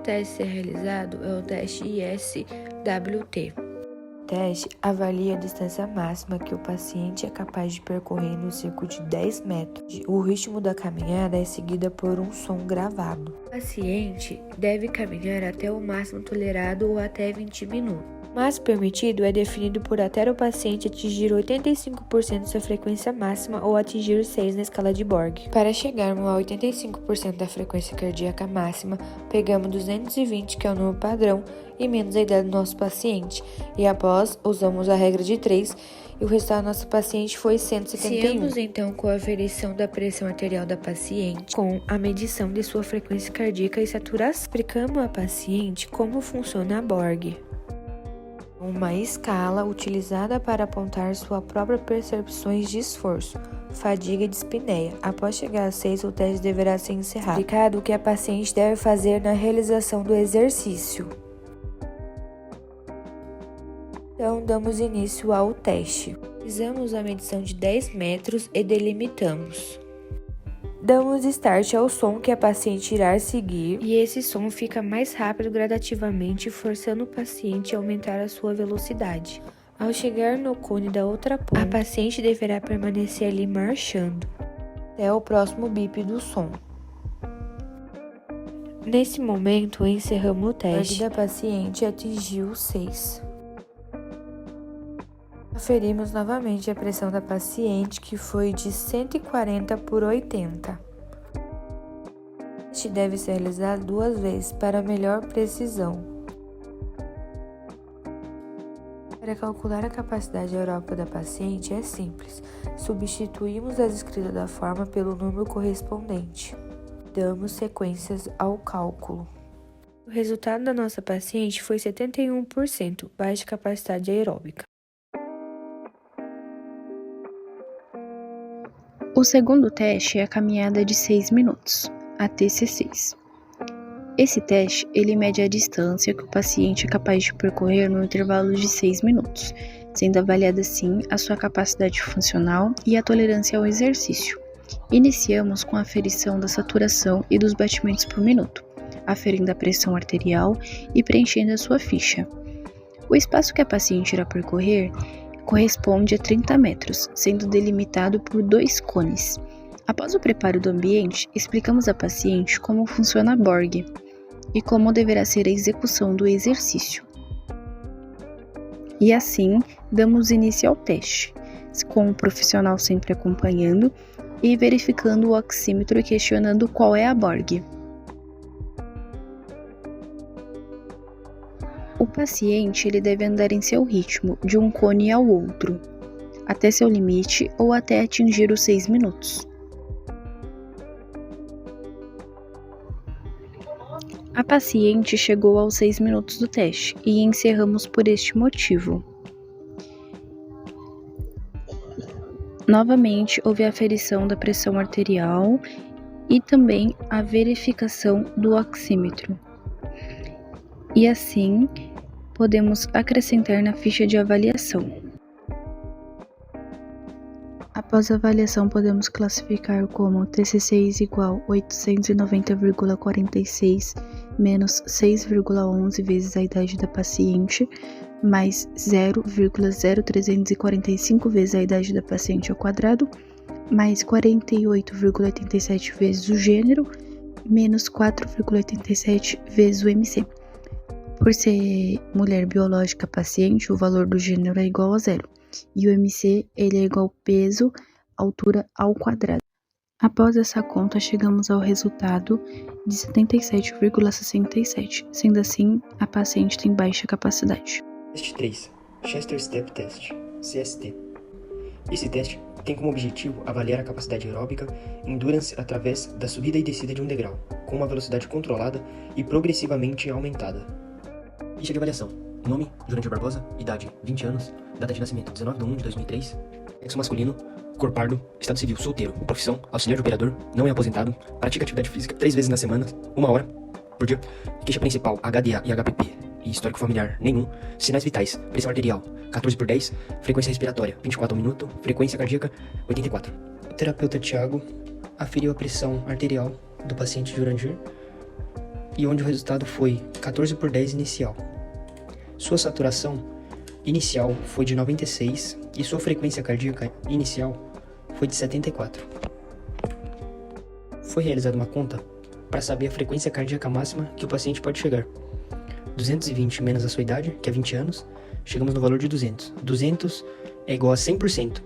teste a ser realizado é o teste ISWT. O teste avalia a distância máxima que o paciente é capaz de percorrer no círculo de 10 metros. O ritmo da caminhada é seguida por um som gravado. O paciente deve caminhar até o máximo tolerado ou até 20 minutos. O máximo permitido é definido por até o paciente atingir 85% de sua frequência máxima ou atingir 6 na escala de Borg. Para chegarmos a 85% da frequência cardíaca máxima, pegamos 220, que é o número padrão, e menos a idade do nosso paciente. E após, usamos a regra de 3, e o resultado do nosso paciente foi 171. Iniciamos então com a aferição da pressão arterial da paciente, com a medição de sua frequência cardíaca e saturação. Explicamos à paciente como funciona a Borg, uma escala utilizada para apontar suas próprias percepções de esforço, fadiga e dispneia. Após chegar a 6, o teste deverá ser encerrado. Explicado o que a paciente deve fazer na realização do exercício. Então, damos início ao teste. Fizemos a medição de 10 metros e delimitamos. Damos start ao som que a paciente irá seguir, e esse som fica mais rápido gradativamente, forçando o paciente a aumentar a sua velocidade. Ao chegar no cone da outra ponta, a paciente deverá permanecer ali marchando até o próximo bip do som. Nesse momento, encerramos o teste. A da paciente atingiu 6. Aferimos novamente a pressão da paciente, que foi de 140/80. Este deve ser realizado 2 vezes para melhor precisão. Para calcular a capacidade aeróbica da paciente é simples. Substituímos as escritas da forma pelo número correspondente. Damos sequências ao cálculo. O resultado da nossa paciente foi 71%, baixa capacidade aeróbica. O segundo teste é a caminhada de 6 minutos, a TC6. Esse teste, ele mede a distância que o paciente é capaz de percorrer no intervalo de 6 minutos, sendo avaliada assim a sua capacidade funcional e a tolerância ao exercício. Iniciamos com a aferição da saturação e dos batimentos por minuto, aferindo a pressão arterial e preenchendo a sua ficha. O espaço que a paciente irá percorrer corresponde a 30 metros, sendo delimitado por 2 cones. Após o preparo do ambiente, explicamos à paciente como funciona a Borg e como deverá ser a execução do exercício. E assim, damos início ao teste, com o profissional sempre acompanhando e verificando o oxímetro e questionando qual é a Borg. O paciente ele deve andar em seu ritmo, de um cone ao outro, até seu limite ou até atingir os 6 minutos. A paciente chegou aos 6 minutos do teste e encerramos por este motivo. Novamente, houve a aferição da pressão arterial e também a verificação do oxímetro. E assim, podemos acrescentar na ficha de avaliação. Após a avaliação, podemos classificar como TC6 igual 890,46 menos 6,11 vezes a idade da paciente, mais 0,0345 vezes a idade da paciente ao quadrado, mais 48,87 vezes o gênero, menos 4,87 vezes o MC. Por ser mulher biológica paciente, o valor do gênero é igual a 0. E o MC ele é igual ao peso, altura ao quadrado. Após essa conta, chegamos ao resultado de 77,67. Sendo assim, a paciente tem baixa capacidade. Teste 3. Chester Step Test, CST. Esse teste tem como objetivo avaliar a capacidade aeróbica endurance através da subida e descida de um degrau, com uma velocidade controlada e progressivamente aumentada. Ficha de avaliação. Nome: Jurandir Barbosa. Idade: 20 anos. Data de nascimento: 19/1/2003. Sexo masculino. Cor pardo. Estado civil: solteiro. Profissão: auxiliar de operador. Não é aposentado. Pratica atividade física 3 vezes na semana, 1 hora por dia. Queixa principal: HDA e HPP. E histórico familiar: nenhum. Sinais vitais: pressão arterial: 14/10. Frequência respiratória: 24 ao minuto. Frequência cardíaca: 84. O terapeuta Thiago aferiu a pressão arterial do paciente Jurandir. e onde o resultado foi 14/10 inicial. Sua saturação inicial foi de 96 e sua frequência cardíaca inicial foi de 74. Foi realizada uma conta para saber a frequência cardíaca máxima que o paciente pode chegar. 220 menos a sua idade, que é 20 anos, chegamos no valor de 200. 200 é igual a 100%.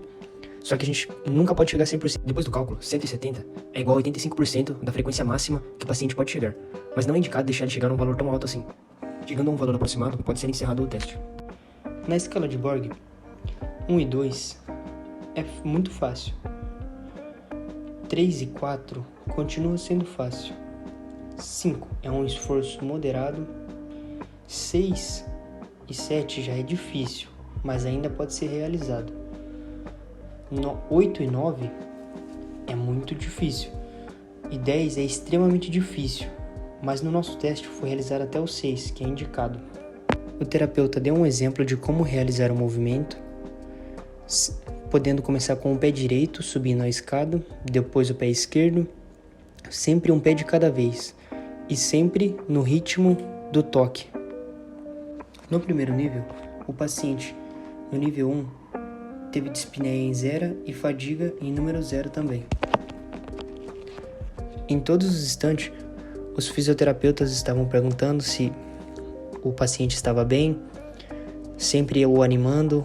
Só que a gente nunca pode chegar a 100%. Depois do cálculo, 170 é igual a 85% da frequência máxima que o paciente pode chegar. Mas não é indicado deixar ele chegar a um valor tão alto assim. Chegando a um valor aproximado, pode ser encerrado o teste. Na escala de Borg, 1 e 2 é muito fácil. 3 e 4 continua sendo fácil. 5 é um esforço moderado. 6 e 7 já é difícil, mas ainda pode ser realizado. 8 e 9 é muito difícil. E 10 é extremamente difícil, mas no nosso teste foi realizar até o 6, que é indicado. O terapeuta deu um exemplo de como realizar o movimento, podendo começar com o pé direito, subindo a escada, depois o pé esquerdo, sempre um pé de cada vez, e sempre no ritmo do toque. No primeiro nível, o paciente, no nível 1, teve dispneia em 0 e fadiga em número 0 também. Em todos os instantes, os fisioterapeutas estavam perguntando se o paciente estava bem, sempre o animando,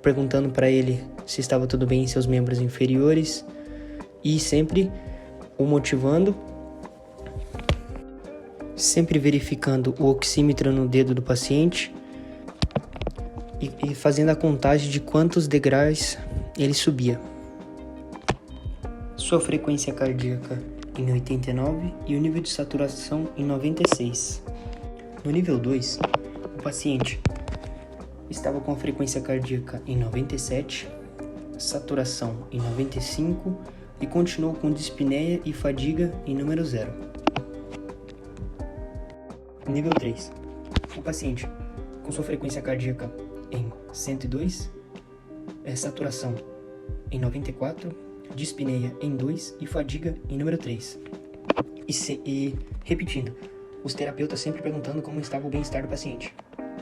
perguntando para ele se estava tudo bem em seus membros inferiores e sempre o motivando, sempre verificando o oxímetro no dedo do paciente e fazendo a contagem de quantos degraus ele subia. Sua frequência cardíaca em 89 e o nível de saturação em 96. No nível 2, o paciente estava com a frequência cardíaca em 97, saturação em 95 e continuou com dispneia e fadiga em número 0. Nível 3, o paciente com sua frequência cardíaca em 102, saturação em 94, dispneia em 2 e fadiga em número 3. E repetindo, os terapeutas sempre perguntando como estava o bem-estar do paciente.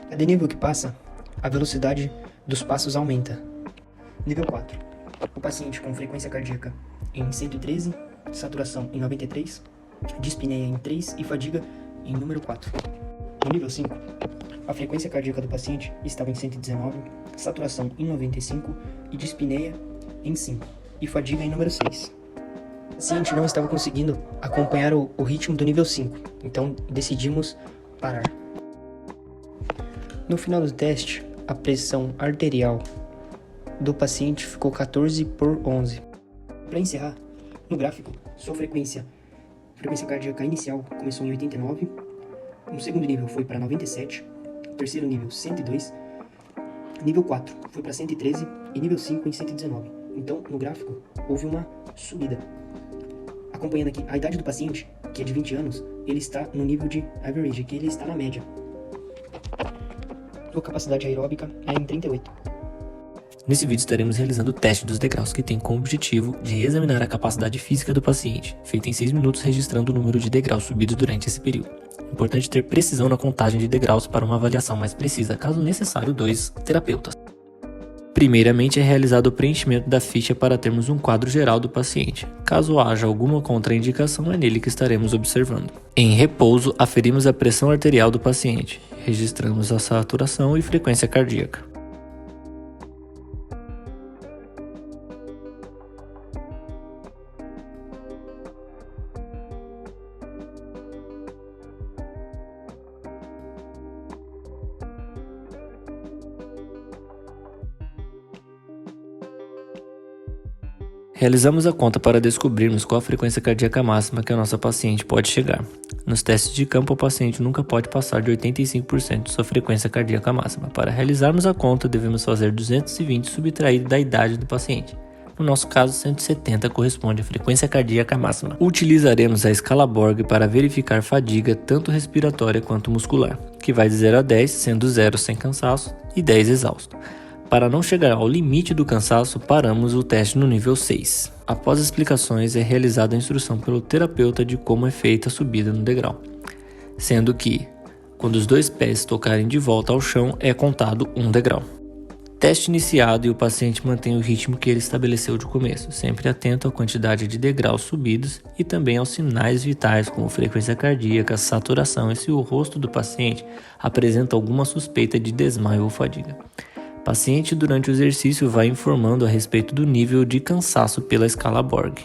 Cada nível que passa, a velocidade dos passos aumenta. Nível 4. O paciente com frequência cardíaca em 113, saturação em 93, dispneia em 3 e fadiga em número 4. No nível 5, a frequência cardíaca do paciente estava em 119, saturação em 95 e dispneia em 5 e fadiga em número 6. O paciente não estava conseguindo acompanhar o ritmo do nível 5, então decidimos parar. No final do teste, a pressão arterial do paciente ficou 14/11. Para encerrar, no gráfico, sua frequência cardíaca inicial começou em 89, no segundo nível foi para 97, terceiro nível 102, nível 4 foi para 113 e nível 5 em 119. Então, no gráfico, houve uma subida. Acompanhando aqui a idade do paciente, que é de 20 anos, ele está no nível de average, que ele está na média. Sua capacidade aeróbica é em 38. Nesse vídeo estaremos realizando o teste dos degraus, que tem como objetivo de examinar a capacidade física do paciente, feito em 6 minutos registrando o número de degraus subidos durante esse período. Importante ter precisão na contagem de degraus para uma avaliação mais precisa, caso necessário, 2 terapeutas. Primeiramente é realizado o preenchimento da ficha para termos um quadro geral do paciente. Caso haja alguma contraindicação, é nele que estaremos observando. Em repouso, aferimos a pressão arterial do paciente, registramos a saturação e frequência cardíaca. Realizamos a conta para descobrirmos qual a frequência cardíaca máxima que a nossa paciente pode chegar. Nos testes de campo, o paciente nunca pode passar de 85% de sua frequência cardíaca máxima. Para realizarmos a conta, devemos fazer 220 subtraído da idade do paciente. No nosso caso, 170 corresponde à frequência cardíaca máxima. Utilizaremos a escala Borg para verificar fadiga tanto respiratória quanto muscular, que vai de 0 a 10, sendo 0 sem cansaço e 10 exausto. Para não chegar ao limite do cansaço, paramos o teste no nível 6. Após as explicações, é realizada a instrução pelo terapeuta de como é feita a subida no degrau. sendo que, quando os 2 pés tocarem de volta ao chão, é contado 1 degrau. Teste iniciado e o paciente mantém o ritmo que ele estabeleceu de começo, sempre atento à quantidade de degraus subidos e também aos sinais vitais como frequência cardíaca, saturação e se o rosto do paciente apresenta alguma suspeita de desmaio ou fadiga. O paciente durante o exercício vai informando a respeito do nível de cansaço pela escala Borg.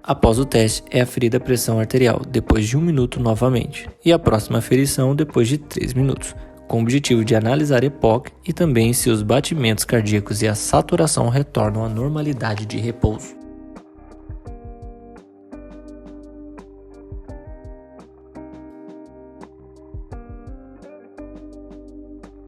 Após o teste, é aferida a pressão arterial, depois de 1 minuto novamente, e a próxima aferição depois de 3 minutos, com o objetivo de analisar EPOC e também se os batimentos cardíacos e a saturação retornam à normalidade de repouso.